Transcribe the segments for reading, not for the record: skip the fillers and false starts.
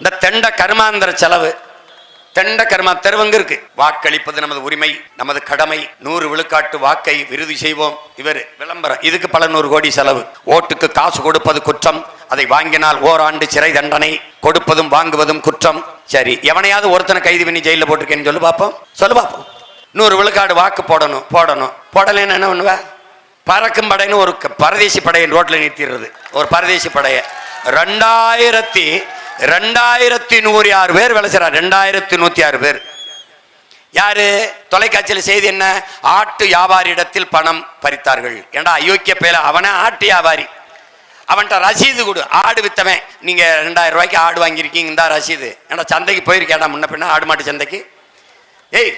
இந்த தெண்ட கருமாந்திர செலவு, தெண்ட கர்மா தெருவங்க இருக்கு. வாக்களிப்பது நமது உரிமை, நமது கடமை, 100 விழுக்காட்டு வாக்கை விருதி செய்வோம். இவர் விளம்பரம், இதுக்கு பல 100 கோடி செலவு. ஓட்டுக்கு காசு கொடுப்பது குற்றம், அதை வாங்கினால் ஓராண்டு சிறை தண்டனை. கொடுப்பதும் வாங்குவதும் குற்றம். சரி, எவனையாவது ஒருத்தனை கைது பண்ணி ஜெயில போட்டிருக்கேன்னு சொல்லு பார்ப்போம். 100 விழுக்காடு வாக்கு போடணும். போடலைன்னு என்ன பண்ணுவ? பறக்கும் படைன்னு ஒரு பரதேசி படையை ரோட்ல நிறுத்திடுறது. ஒரு பரதேசி படையை 2106 பேர் வேலை செய்றார். 2106 பேர். யாரு? தொலைக்காட்சியில் செய்தி என்ன? ஆட்டு வியாபாரியிடத்தில் பணம் பறித்தார்கள். ஏண்டா அயோக்கிய பேல, அவனே ஆட்டு வியாபாரி, அவன்கிட்ட ரசீது கொடு. ஆடு வித்தவன், நீங்க 2000 ரூபாய்க்கு ஆடு வாங்கியிருக்கீங்க, இந்த ரசீது. ஏன்னா சந்தைக்கு போயிருக்கேடா முன்ன பின்ன, ஆடு மாட்டு சந்தைக்கு. ஏய்,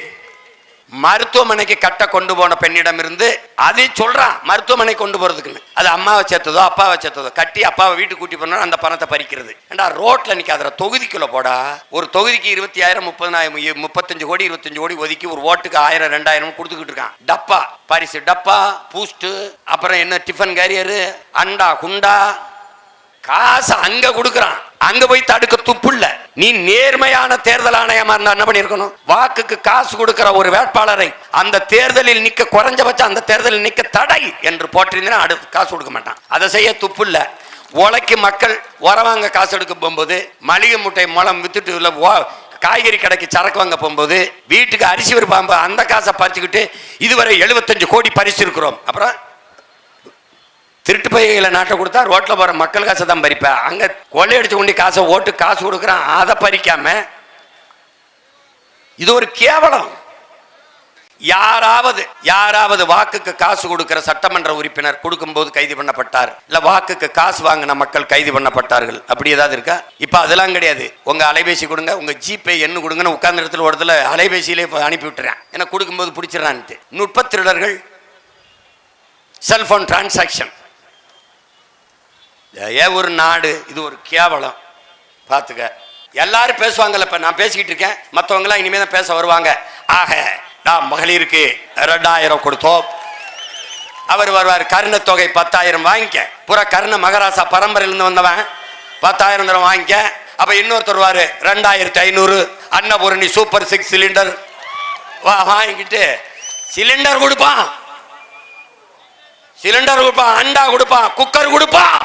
மருத்துவமனைக்கு கட்ட கொண்டு போன பெண்ணிடம் இருந்து அதை சொல்றான், மருத்துவமனை கொண்டு போறதுக்குன்னு. அது அம்மாவை சேர்த்ததோ அப்பாவை சேர்த்ததோ, கட்டி அப்பாவை வீட்டுக்கு கூட்டி போனா அந்த பணத்தை பறிக்கிறது. ஏண்டா ரோட்ல நிக்காத, தொகுதிக்குள்ள போடா. ஒரு தொகுதிக்கு 20,000, 30,000, 35 கோடி 25 கோடி ஒதுக்கி ஒரு ஓட்டுக்கு 1000, 2000 கொடுத்துக்கிட்டு இருக்கான். டப்பா பரிசு, டப்பா பூஸ்ட், அப்புறம் என்ன டிஃபன் கேரியரு, அண்டா குண்டா, காசு அங்க கொடுக்கறான். அங்க போய் தடுக்க துப்பு இல்ல. நீ நேர்மையான தேர்தல் ஆணையமா இருந்தா என்ன பண்ணிருக்கணும்? வாக்குக்கு காசு கொடுக்கிற ஒரு வேட்பாளரை அந்த தேர்தலில் நிக்க, குறைஞ்சபட்சம் அந்த தேர்தலில் நிக்க தடை என்று போட்டிருந்தா அடுத்து காசு கொடுக்க மாட்டான். அதை செய்ய துப்பு இல்ல. உழைக்கு மக்கள் உரவாங்க காசு எடுக்க போகும்போது, மளிகை முட்டை மூலம் வித்துட்டு இல்ல காய்கறி கடைக்கு சரக்கு வாங்க போகும்போது, வீட்டுக்கு அரிசி வருப்பாம்பு, அந்த காசை பறிச்சுக்கிட்டு இதுவரை 75 கோடி பறிச்சு இருக்கிறோம். அப்புறம் திருட்டு பையில நாட்டை கொடுத்தா ரோட்ல போற மக்கள் காசை தான் பறிப்ப. அங்க கொள்ளையடிச்சு கொண்டு காசை ஓட்டு காசு கொடுக்குறான், அதை பறிக்காம. இது ஒரு கேவலம். யாராவது வாக்குக்கு காசு கொடுக்கிற சட்டமன்ற உறுப்பினர் கொடுக்கும்போது கைது பண்ணப்பட்டார், இல்ல வாக்குக்கு காசு வாங்கின மக்கள் கைது பண்ணப்பட்டார்கள், அப்படி ஏதாவது இருக்கா? இப்ப அதெல்லாம் கிடையாது. உங்க அலைபேசி கொடுங்க, உங்க ஜிபே எண்ணு கொடுங்கன்னு உட்கார்ந்த இடத்துல ஒரு இடத்துல அலைபேசியிலே அனுப்பி விட்டுறேன். ஏன்னா கொடுக்கும்போது பிடிச்சிடறான்ட்டு. நுட்ப திருடர்கள், செல்போன் டிரான்சாக்சன். ஒரு நாடு இது ஒரு கேவலம். பார்த்துக்க, எல்லாரும் பேசுவாங்கல்ல. இப்ப நான் பேசிக்கிட்டு இருக்கேன், மற்றவங்களாம் இனிமே தான் பேச வருவாங்க. ஆக நான் மகளிருக்கு 2000 கொடுத்தோம், அவர் வருவார், கருண தொகை 10,000 வாங்கிக்க. புற கருண மகாராசா பரம்பரையிலிருந்து வந்தவன் 10,000 தரம் வாங்கிக்க. அப்ப இன்னொருத்தர் வருவாரு, 2500 அன்னபூரணி சூப்பர் 6 சிலிண்டர் வாங்கிட்டு சிலிண்டர் கொடுப்பான், அண்டா கொடுப்பான், குக்கர் கொடுப்பான்,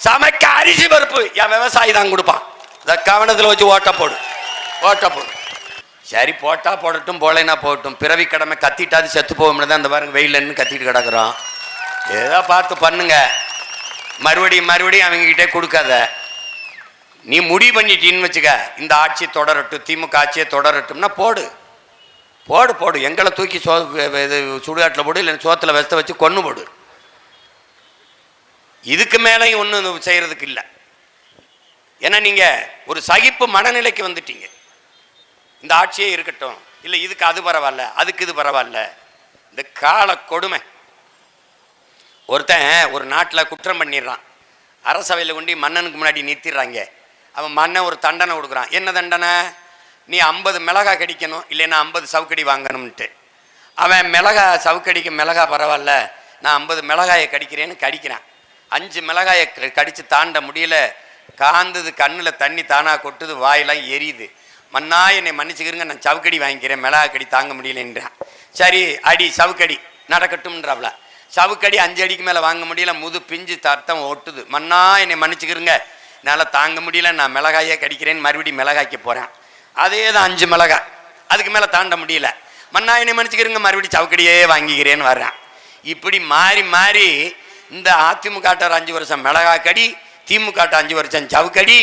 சமைக்க அரிசி பருப்பு என் விவசாயி தான் கொடுப்பான். இந்த கவனத்தில் வச்சு ஓட்ட போடு. சரி, போட்டா போடட்டும், போலைனா போகட்டும். பிறவி கடமை கத்திட்டாது செத்து போக தான். அந்த பாருங்க, வெயிலன்னு கத்திட்டு கிடக்குறோம். ஏதோ பார்த்து பண்ணுங்க. மறுபடியும் அவங்ககிட்டே கொடுக்காத. நீ முடிவு பண்ணிட்டீன்னு வச்சுக்க, இந்த ஆட்சி தொடரட்டும், திமுக ஆட்சியை தொடரட்டும்னா போடு. எங்களை தூக்கி சுடுகாட்டில் போடு, இல்லை சோத்துல வெஸ்த வச்சு கொன்னு போடு. இதுக்கு மேலேயும் ஒன்றும் செய்யறதுக்கு இல்லை. ஏன்னா நீங்க ஒரு சகிப்பு மனநிலைக்கு வந்துட்டீங்க. இந்த ஆட்சியே இருக்கட்டும், இல்லை இதுக்கு அது பரவாயில்ல, அதுக்கு இது பரவாயில்ல. இந்த கால கொடுமை. ஒருத்தன் ஒரு நாட்டில் குற்றம் பண்ணிடுறான், அரசவையில் கொண்டு மன்னனுக்கு முன்னாடி நிறுத்திடுறாங்க. அவன் மன்னன் ஒரு தண்டனை கொடுக்குறான். என்ன தண்டனை? நீ 50 மிளகா கடிக்கணும், இல்லைன்னா 50 சவுக்கடி வாங்கணும்ன்ட்டு. அவன் மிளகா சவுக்கடிக்கு மிளகா பரவாயில்ல, நான் 50 மிளகாயை கடிக்கிறேன்னு கடிக்கிறான். 5 மிளகாயை கடிச்சு தாண்ட முடியல, காந்தது, கண்ணில் தண்ணி தானா கொட்டுது, வாயெல்லாம் எரியுது. மன்னா என்னை மன்னிச்சுக்கிறங்க, நான் சவுக்கடி வாங்கிக்கிறேன், மிளகா கடி தாங்க முடியலன்றான். சரி, அடி சவுக்கடி நடக்கட்டும்ன்றாப்ல. சவுக்கடி 5 அடிக்கு மேலே வாங்க முடியல, முது பிஞ்சு தர்த்தம் ஒட்டுது. மன்னா என்னை மன்னிச்சுக்கிறங்க, என்னால் தாங்க முடியல, நான் மிளகாயே கடிக்கிறேன்னு மறுபடியும் மிளகாய்க்கு போகிறேன். அதே தான் 5 மிளகாய், அதுக்கு மேலே தாண்ட முடியல. மன்னா என்னை மன்னிச்சுக்கிறங்க, மறுபடியும் சவுக்கடியே வாங்கிக்கிறேன்னு வர்றேன். இப்படி மாறி இந்த அதிமுக 5 வருஷம் மிளகா கடி, திமுக 5 வருஷம் சவுக்கடி,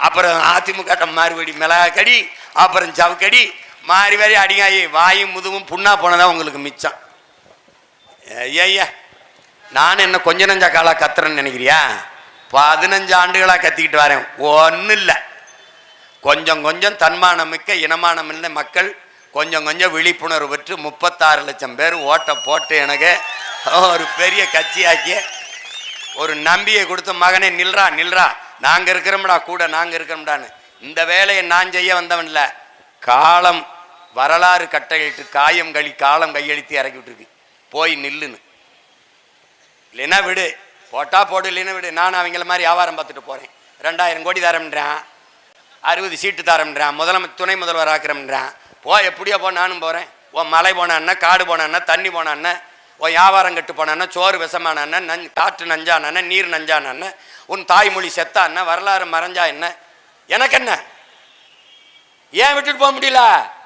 அப்புறம் அதிமுக மறுபடி மிளகா கடி, அப்புறம் சவுக்கடி, மாறி அடிங்காயி வாயும் முதுகும் புண்ணா போனதான் உங்களுக்கு மிச்சம். ஐயா, நான் என்ன கொஞ்ச நஞ்சா காலா கத்துறேன்னு நினைக்கிறியா? 15 ஆண்டுகளா கத்திக்கிட்டு வரேன். ஒன்றும் இல்லை. கொஞ்சம் தன்மானம் மிக்க இனமானம் இல்லை மக்கள் கொஞ்சம் விழிப்புணர்வு பெற்று 36 லட்சம் பேர் ஓட்ட போட்டு எனக்கு ஒரு பெரிய கட்சியாக்கிய ஒரு நம்பியை கொடுத்த மகனே, நில்றா, நாங்க இருக்கிறோம்டா, கூட நாங்க இருக்கிறோம்டான்னு. இந்த வேலையை நான் செய்ய வந்தவன் இல்லை. காலம் வரலாறு கட்டளையிட்டு காலம் கையெழுத்தி இறக்கி விட்டுருக்கு. போய் நில்லுன்னு. இல்லைன்னா விடு, போட்டா போடு, இல்லைன்னா விடு. நான் அவங்கள மாதிரி வியாபாரம் பார்த்துட்டு போறேன். 2000 கோடி தரம்ன்றான். 60 சீட்டு தரம்ன்றான், துணை முதல்வர் ஆக்கிறோம்ன்றான். போ, எப்படியோ போ, நானும் போகிறேன். ஓ மலை போனான்னா, காடு போனான்னா, தண்ணி போனான்னா, ஓ வியாபாரம் கட்டு போனான்னா, சோறு விஷமானான்னா, காற்று நஞ்சானான்னா, நீர் நஞ்சானான்னா, உன் தாய்மொழி செத்தான்னா, வரலாறு மறைஞ்சா என்ன, எனக்கு என்ன? ஏன் விட்டுட்டு போக முடியல?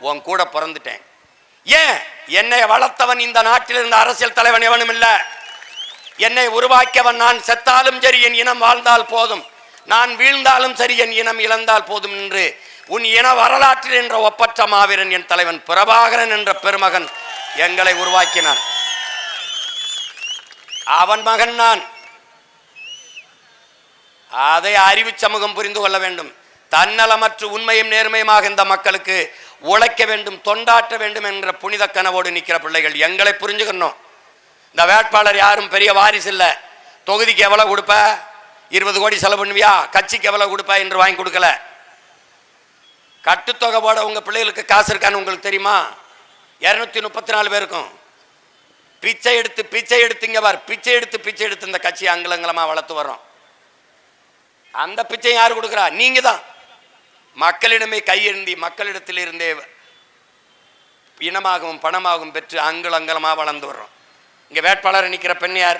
உன் கூட பிறந்துட்டேன். ஏன்? என்னை வளர்த்தவன் இந்த நாட்டில் இருந்த அரசியல் தலைவன் எவனும் இல்லை. என்னை உருவாக்கியவன். நான் செத்தாலும் சரி என் இனம் வாழ்ந்தால் போதும், நான் வீழ்ந்தாலும் சரி என் இனம் இழந்தால் போதும் என்று உன் இன வரலாற்றில் என்ற ஒப்பற்ற மாவீரன் என் தலைவன் பிரபாகரன் என்ற பெருமகன் எங்களை உருவாக்கினான். அவன் மகன் நான். அதை அறிவு சமூகம் புரிந்து கொள்ள வேண்டும். தன்னலமற்று உண்மையும் நேர்மையுமாக இந்த மக்களுக்கு உழைக்க வேண்டும், தொண்டாற்ற வேண்டும் என்ற புனித கனவோடு நிற்கிற பிள்ளைகள் எங்களை புரிஞ்சுக்கணும். இந்த வேட்பாளர் யாரும் பெரிய வாரிசு இல்லை. தொகுதிக்கு எவ்வளவு கொடுப்ப? 20 கோடி செலவு பண்ணுவியா? கட்சிக்கு எவ்வளவு கொடுப்ப என்று வாங்கி கொடுக்கல. கட்டுத்தொகை போட உங்க பிள்ளைகளுக்கு காசு இருக்கான்னு உங்களுக்கு தெரியுமா? 234 பேருக்கும் பிச்சை எடுத்துங்க பார், பிச்சை எடுத்து இந்த கட்சி அங்கலங்கலமா வளர்த்து வர்றோம். அந்த பிச்சை யாரு கொடுக்குறா? நீங்க தான். மக்களிடமே கையேந்தி மக்களிடத்தில் இருந்தே இனமாகவும் பணமாகவும் பெற்று அங்கலங்கலமா வளர்ந்து வர்றோம். இங்க வேட்பாளர் நிற்கிற பெண் யார்?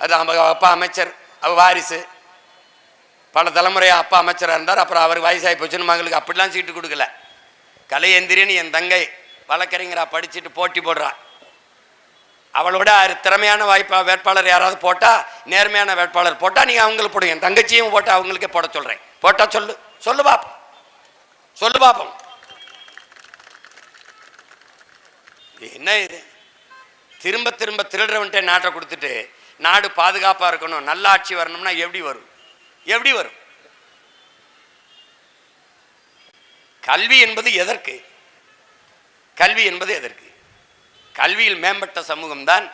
அது அப்பா அமைச்சர், அவ வாரிசு. பல தலைமுறையா அப்பா அமைச்சராக இருந்தார். அப்புறம் அவர் வயசாகி போச்சுன்னு மகளுக்கு அப்படிலாம் சீட்டு கொடுக்கல. கலையந்திரின்னு என் தங்கை வழக்கறிஞரா படிச்சுட்டு போட்டி போடுறா. அவளோட திறமையான வேட்பாளர் யாராவது போட்டா, நேர்மையான வேட்பாளர் போட்டா நீங்க அவங்களுக்கு போடுங்க. என் தங்கச்சியும் போட்டா அவங்களுக்கே போட சொல்றேன். போட்டா சொல்லு பாப்போம், சொல்லு பாப்போம். என்ன இது? திரும்ப திரும்ப திருடுறவன்ட்டே நாட்டை கொடுத்துட்டு நாடு பாதுகாப்பா இருக்கணும், நல்ல ஆட்சி வரணும்னா எப்படி வரும்? எப்படி வரும்? கல்வி என்பது எதற்கு? கல்வி என்பது எதற்கு? கல்வியில் மேம்பட்ட சமூகம் தான்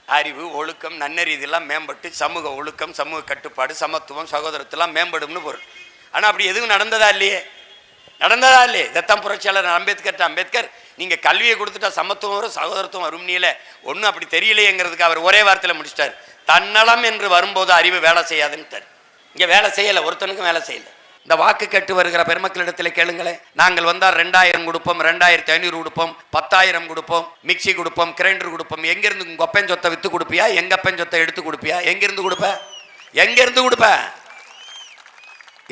அறிவு, ஒழுக்கம், நன்னெறி இதெல்லாம் மேம்பட்டு சமூக ஒழுக்கம், சமூக கட்டுப்பாடு, சமத்துவம், சகோதரத்தெல்லாம் மேம்படும்னு பொருள். ஆனால் அப்படி எதுவும் நடந்ததா இல்லையே? நடந்ததா இல்லையே? இதைத்தான் புரட்சியாளர் அம்பேத்கர் நீங்க கல்வியை கொடுத்துட்டா சமத்துவம் வரும், சகோதரத்துவம் வரும்னியில ஒன்றும் அப்படி தெரியலையேங்கிறதுக்கு அவர் ஒரே வார்த்தையில் முடிச்சிட்டார். தன்னலம் என்று வரும்போது அறிவு வேலை செய்யாதுன்ட்டார். இங்க வேலை செய்யலை, ஒருத்தனுக்கும் வேலை செய்யலை. இந்த வாக்கு கேட்டு வருகிற பெருமக்களிடத்தில் கேளுங்களேன். நாங்கள் வந்தால் 2000 கொடுப்போம், 2500 கொடுப்போம், 10,000 கொடுப்போம், மிக்சி கொடுப்போம், கிரைண்டர் கொடுப்போம். எங்கிருந்து உங்க அப்பன் சொத்தை வித்து கொடுப்பியா? எங்க அப்பன் சொத்தை எடுத்து கொடுப்பியா? எங்கிருந்து கொடுப்ப?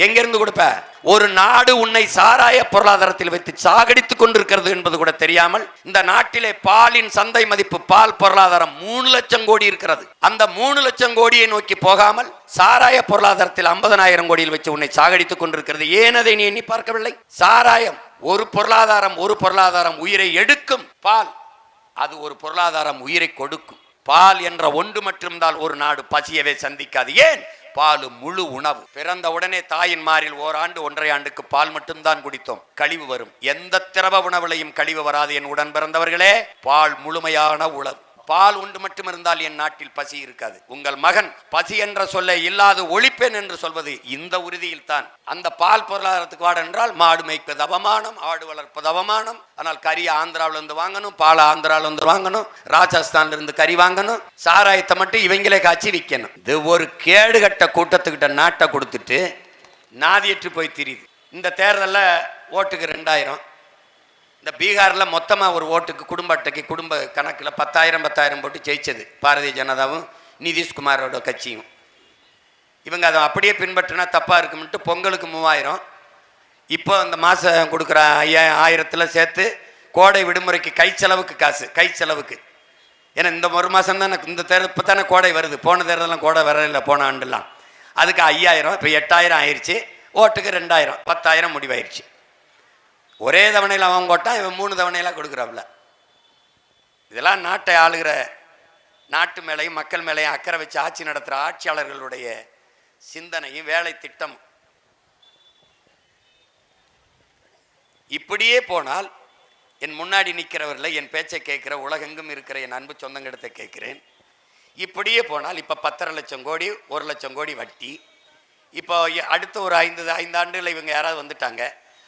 எங்கிருந்து கொடுப்ப? ஒரு நாடு உன்னை சாராய பொருளாதாரத்தில் வைத்து சாகடித்துக் கொண்டிருக்கிறது என்பது கூட தெரியாமல் இந்த நாட்டிலே பாலின் சந்தை மதிப்பு, பால் பொருளாதாரம் 3 லட்சம் கோடி இருக்கிறது. அந்த 3 லட்சம் கோடியை நோக்கி போகாமல் சாராய பொருளாதாரத்தில் 50,000 கோடியில் வச்சு உன்னை சாகடித்துக் கொண்டிருக்கிறது. ஏன் அதை நீ எண்ணி பார்க்கவில்லை? சாராயம் ஒரு பொருளாதாரம் உயிரை எடுக்கும். பால் அது ஒரு பொருளாதாரம் உயிரை கொடுக்கும். பால் என்ற ஒன்று மட்டும்தான் ஒரு நாடு பசியவே சந்திக்காது. ஏன்? பால் முழு உணவு. பிறந்த உடனே தாயின் மாரில் ஓராண்டு 1.5 ஆண்டுக்கு பால் மட்டும்தான் குடித்தோம். கழிவு வரும். எந்த திரவ உணவுலையும் கழிவு வராது. என் உடன் பிறந்தவர்களே, பால் முழுமையான உணவு. பால் உண்டு மட்டும் இருந்தால் என் நாட்டில் பசி இருக்காது. உங்கள் மகன் பசி என்ற சொல்லை இல்லாது ஒழிப்பேன் என்று சொல்வது இந்த உறுதியில் தான். அந்த பால் பொருளாதாரத்துக்கு வாட என்றால் மாடு மேய்ப்பது அவமானம், ஆடு வளர்ப்பது அவமானம். ஆனால் கறி ஆந்திராவிலிருந்து வாங்கணும், பால் ஆந்திராவிலிருந்து வாங்கணும், ராஜஸ்தான்ல இருந்து கறி வாங்கணும், சாராயத்தை மட்டும் இவங்களே காய்ச்சி விற்கணும். இது ஒரு கேடுகட்ட கூட்டத்துக்கிட்ட நாட்டை கொடுத்துட்டு நாதியற்று போய் திரியுது. இந்த தேர்தலில் ஓட்டுக்கு 2000. இந்த பீகாரில் மொத்தமாக ஒரு ஓட்டுக்கு குடும்ப அட்டைக்கு குடும்ப கணக்கில் 10,000 போட்டு ஜெயிச்சது பாரதிய ஜனதாவும் நிதிஷ்குமாரோட கட்சியும். இவங்க அதை அப்படியே பின்பற்றினா தப்பாக இருக்கும்ட்டு பொங்கலுக்கு 3000, இப்போ அந்த மாதம் கொடுக்குற 5,000 சேர்த்து கோடை விடுமுறைக்கு கை செலவுக்கு. ஏன்னா இந்த ஒரு மாதம் தானே இந்த தேர்தல், இப்போ தானே கோடை வருது. போன தேர்தலாம் கோடை வரல, போன ஆண்டுலாம். அதுக்கு 5,000, இப்போ 8,000 ஆயிடுச்சு. ஓட்டுக்கு 2,000, 10,000 முடிவாயிருச்சு. ஒரே தவணையில் அவன் போட்டான், இவன் 3 தவணையெல்லாம் கொடுக்குறாப்புல. இதெல்லாம் நாட்டை ஆளுகிற, நாட்டு மேலையும் மக்கள் மேலையும் அக்கறை வச்சு ஆட்சி நடத்துகிற ஆட்சியாளர்களுடைய சிந்தனையும் வேலை திட்டம். இப்படியே போனால் என் முன்னாடி நிற்கிறவர்களை, என் பேச்சை கேட்கிற உலகெங்கும் இருக்கிற என் அன்பு சொந்தங்கிடத்தை கேட்கிறேன். இப்படியே போனால் இப்போ 10,5 லட்சம் கோடி, 1 லட்சம் கோடி வட்டி. இப்போ அடுத்த ஒரு 5 ஆண்டுகளில் இவங்க யாராவது வந்துட்டாங்க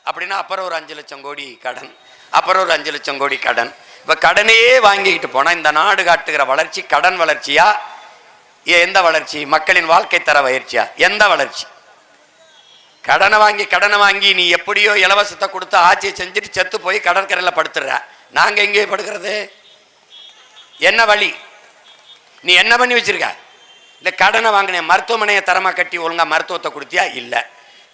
அப்படின்னா அப்புறம் ஒரு 5 லட்சம் கோடி கடன், அப்புறம் ஒரு 5 லட்சம் கோடி கடன். இப்போ கடனையே வாங்கிக்கிட்டு போனால் இந்த நாடு காட்டுகிற வளர்ச்சி கடன் வளர்ச்சியா? எந்த வளர்ச்சி? மக்களின் வாழ்க்கை தர வளர்ச்சியா? எந்த வளர்ச்சி? கடனை வாங்கி நீ எப்படியோ இலவசத்தை கொடுத்து ஆட்சியை செஞ்சுட்டு செத்து போய் கடற்கரையில் படுத்துடுற. நாங்கள் எங்கே படுக்கிறது? என்ன வழி? நீ என்ன பண்ணி வச்சிருக்க? இல்லை கடனை வாங்கினேன் மருத்துவமனையை தரமாக கட்டி ஒழுங்கா மருத்துவத்தை கொடுத்தியா? இல்லை.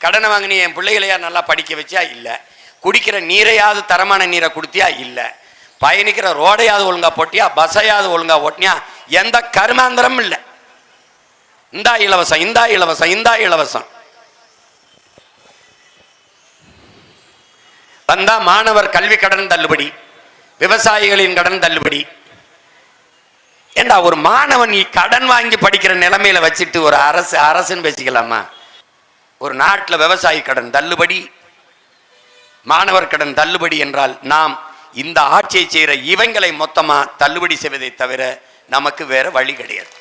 கடனை வாங்கினே என் பிள்ளைகளையா நல்லா படிக்க வச்சியா? இல்லை. குடிக்கிற நீரையாவது தரமான நீரை கொடுத்தியா? இல்லை. பயணிக்கிற ரோடையாவது ஒழுங்கா போட்டியா? பஸ்ஸையாவது ஒழுங்கா ஓட்டினியா? எந்த கருமாந்திரமும் இல்லை. இந்தா இலவசம், இந்தா இலவசம், இந்தா இலவசம். வந்தா மாணவர் கல்வி கடன் தள்ளுபடி, விவசாயிகளின் கடன் தள்ளுபடி. ஏண்டா ஒரு மாணவன் நீ கடன் வாங்கி படிக்கிற நிலைமையில வச்சுட்டு ஒரு அரசுன்னு பேசிக்கலாமா? ஒரு நாட்டில் விவசாயி கடன் தள்ளுபடி, மாணவர் கடன் தள்ளுபடி என்றால் நாம் இந்த ஆட்சியை செய்கிற இவங்களை மொத்தமா தள்ளுபடி செய்வதை தவிர நமக்கு வேற வழி கிடையாது.